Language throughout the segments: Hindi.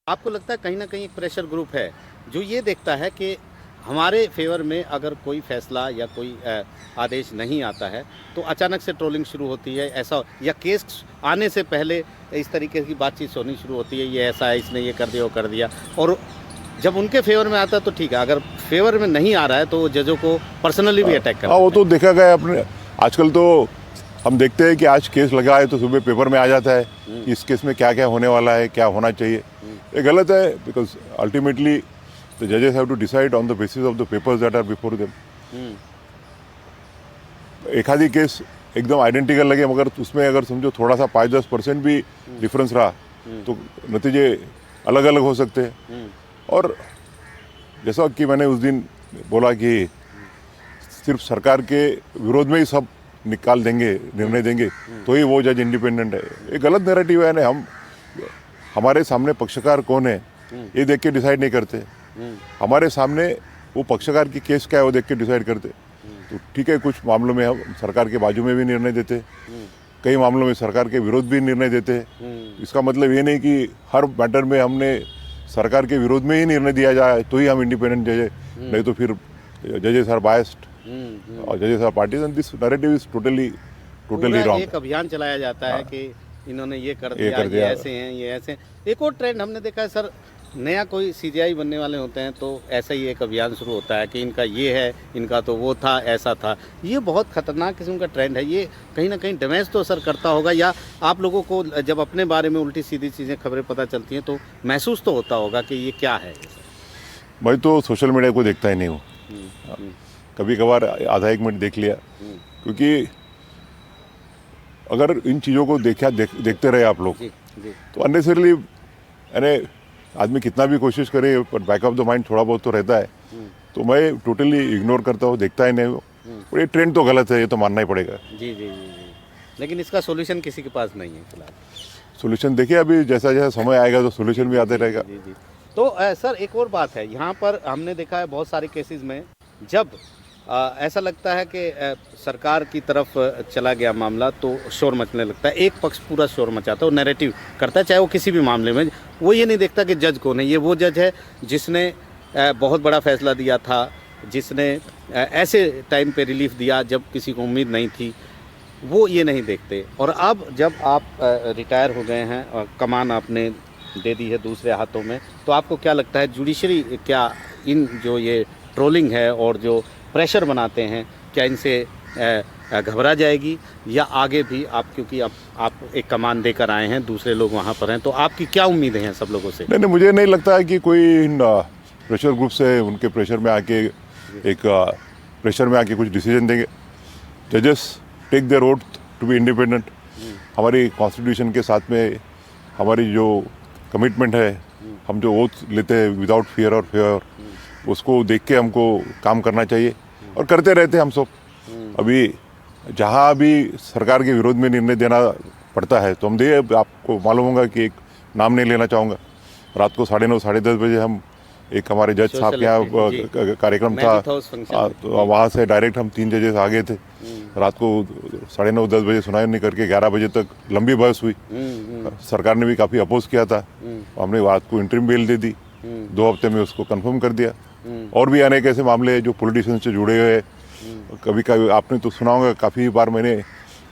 आपको लगता है कहीं न कहीं एक प्रेशर ग्रुप है, जो ये देखता है कि हमारे फ़ेवर में अगर कोई फ़ैसला या कोई आदेश नहीं आता है, तो अचानक से ट्रोलिंग शुरू होती है, ऐसा या केस आने से पहले इस तरीके की बातचीत होनी शुरू होती है, ये ऐसा है, इसने ये कर दिया, वो कर दिया और जब उनके फ़ेवर में आता है तो ठीक है, अगर फ़ेवर में नहीं आ रहा है तो वो जजों को पर्सनली भी अटैक करते हाँ, वो हैं। तो देखा गया अपने। आजकल तो हम देखते हैं कि आज केस लगा है तो सुबह पेपर में आ जाता है कि इस केस में क्या क्या होने वाला है, क्या होना चाहिए। ये गलत है, बिकॉज अल्टीमेटली द जजेस have to decide on the basis of the papers that are before them. हुँ, एक आधी केस एकदम आइडेंटिकल लगे, मगर उसमें अगर समझो थोड़ा सा 5-10% भी डिफरेंस रहा तो नतीजे अलग अलग हो सकते हैं। हुँ, और जैसा कि मैंने उस दिन बोला कि सिर्फ सरकार के विरोध में ही सब निकाल देंगे, निर्णय देंगे तो ही वो जज इंडिपेंडेंट है, ये गलत नैरेटिव है। हम हमारे सामने पक्षकार कौन है ये देख के डिसाइड नहीं करते, हमारे सामने वो पक्षकार की केस क्या है वो देख के डिसाइड करते। तो ठीक है, कुछ मामलों में हम सरकार के बाजू में भी निर्णय देते, कई मामलों में सरकार के विरोध भी निर्णय देते हैं। इसका मतलब ये नहीं कि हर मैटर में हमने सरकार के विरोध में ही निर्णय दिया जाए तो ही हम इंडिपेंडेंट जज है, नहीं तो फिर जजेस आर बायस्ड और जजेस are partisan. This narrative is totally पूरा रॉन्ग। एक अभियान चलाया जाता है कि इन्होंने ये कर ये दिया, कर ये दिया। ऐसे हैं, ये ऐसे हैं। एक और ट्रेंड हमने देखा है सर, नया कोई सीजीआई बनने वाले होते हैं तो ऐसा ही एक अभियान शुरू होता है कि इनका ये है, इनका तो वो था, ऐसा था। ये बहुत खतरनाक किस्म का ट्रेंड है। ये कहीं ना कहीं डैमेज तो असर करता होगा, या आप लोगों को जब अपने बारे में उल्टी सीधी चीज़ें खबरें पता चलती हैं तो महसूस तो होता होगा कि ये क्या है। मैं तो सोशल मीडिया को देखता ही नहीं हूँ, कभी कभार आधा एक मिनट देख लिया, क्योंकि अगर इन चीज़ों को देखते रहे आप लोग जी जी तो अननेसरली, यानी आदमी कितना भी कोशिश करे पर बैक ऑफ द माइंड थोड़ा बहुत तो रहता है। तो मैं टोटली इग्नोर करता हूँ, देखता ही नहीं हूँ। और ये ट्रेंड तो गलत है, ये तो मानना ही पड़ेगा। जी जी जी जी। लेकिन इसका सोल्यूशन किसी के पास नहीं है फिलहाल। सोल्यूशन देखिए, अभी जैसा जैसा समय आएगा तो सोल्यूशन भी आते रहेगा। जी जी। तो सर एक और बात है, यहाँ पर हमने देखा है बहुत सारे केसेस में जब ऐसा लगता है कि सरकार की तरफ चला गया मामला तो शोर मचने लगता है, एक पक्ष पूरा शोर मचाता है, वो नैरेटिव करता है, चाहे वो किसी भी मामले में। वो ये नहीं देखता कि जज कौन है, ये वो जज है जिसने बहुत बड़ा फैसला दिया था, जिसने ऐसे टाइम पे रिलीफ दिया जब किसी को उम्मीद नहीं थी, वो ये नहीं देखते। और अब जब आप रिटायर हो गए हैं और कमान आपने दे दी है दूसरे हाथों में, तो आपको क्या लगता है जुडिशरी क्या इन जो ये ट्रोलिंग है और जो प्रेशर बनाते हैं, क्या इनसे घबरा जाएगी, या आगे भी आप, क्योंकि अब आप एक कमान देकर आए हैं, दूसरे लोग वहाँ पर हैं, तो आपकी क्या उम्मीदें हैं सब लोगों से? नहीं, मुझे नहीं लगता है कि कोई इन प्रेशर ग्रुप से उनके प्रेशर में आके कुछ डिसीजन देंगे। जजेस take their oath to be independent. हमारी कॉन्स्टिट्यूशन के साथ में हमारी जो कमिटमेंट है, हम जो ओथ लेते हैं विदाउट फियर और फेवर, उसको देख के हमको काम करना चाहिए और करते रहते हैं हम सब। अभी जहाँ भी सरकार के विरोध में निर्णय देना पड़ता है तो हम दे। आपको मालूम होगा कि एक नाम नहीं लेना चाहूँगा, रात को 9:30 साढ़े 10 बजे हम एक हमारे जज साहब के यहाँ कार्यक्रम था, तो वहाँ से डायरेक्ट हम 3 जजेस आ गए थे। रात को 9:30-10 बजे सुनाई नहीं करके 11 बजे तक लंबी बहस हुई। सरकार ने भी काफ़ी अपोज किया था, हमने रात को इंटरिम बेल दे दी, 2 हफ्ते में उसको कंफर्म कर दिया। और भी अनेक ऐसे मामले हैं जो पॉलिटिशियन से जुड़े हुए हैं। कभी कभी आपने तो सुना होगा, काफ़ी बार मैंने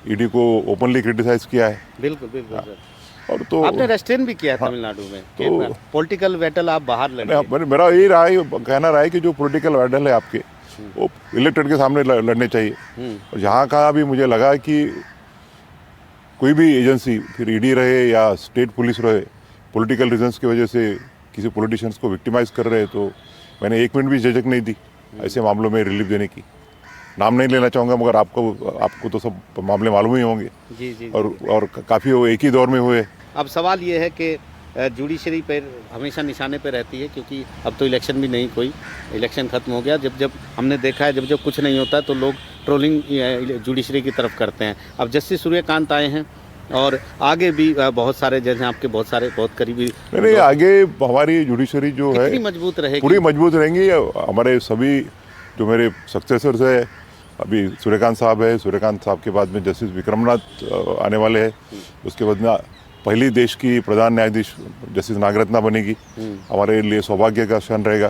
ईडी को ओपनली क्रिटिसाइज किया है। बिल्कुल बिल्कुल सर। और तो आपने रेस्ट्रेन भी किया है तमिलनाडु में, तो पॉलिटिकल बैटल आप बाहर लड़े। मेरा यही रहा है, कहना रहा है कि जो पॉलिटिकल बैटल है आपके, वो इलेक्टेड के सामने लड़ने चाहिए। और जहाँ कहाँ भी मुझे लगा कि कोई भी एजेंसी, फिर ईडी रहे या स्टेट पुलिस रहे, पॉलिटिकल रीजंस की वजह से किसी पॉलिटिशियंस को विक्टिमाइज कर रहे हैं, तो मैंने 1 मिनट भी झिझक नहीं दी ऐसे मामलों में रिलीफ देने की। नाम नहीं लेना चाहूँगा, मगर आपको तो सब मामले मालूम ही होंगे। जी जी। और काफ़ी वो एक ही दौर में हुए। अब सवाल ये है कि जुडिशरी पर हमेशा निशाने पे रहती है, क्योंकि अब तो इलेक्शन भी नहीं, कोई इलेक्शन खत्म हो गया। जब हमने देखा है, जब कुछ नहीं होता तो लोग ट्रोलिंग जुडिशरी की तरफ करते हैं। अब जस्टिस सूर्यकांत आए हैं और आगे भी बहुत सारे जज हैं आपके, बहुत करीबी। नहीं, आगे हमारी जुडिशरी जो है कितनी मजबूत रहेगी? पूरी मजबूत रहेंगी। हमारे सभी जो मेरे सक्सेसर्स है, अभी सूर्यकांत साहब है, सूर्यकांत साहब के बाद में जस्टिस विक्रमनाथ आने वाले हैं, उसके बाद में पहली देश की प्रधान न्यायाधीश जस्टिस नागरत्ना बनेगी, हमारे लिए सौभाग्य का क्षण रहेगा।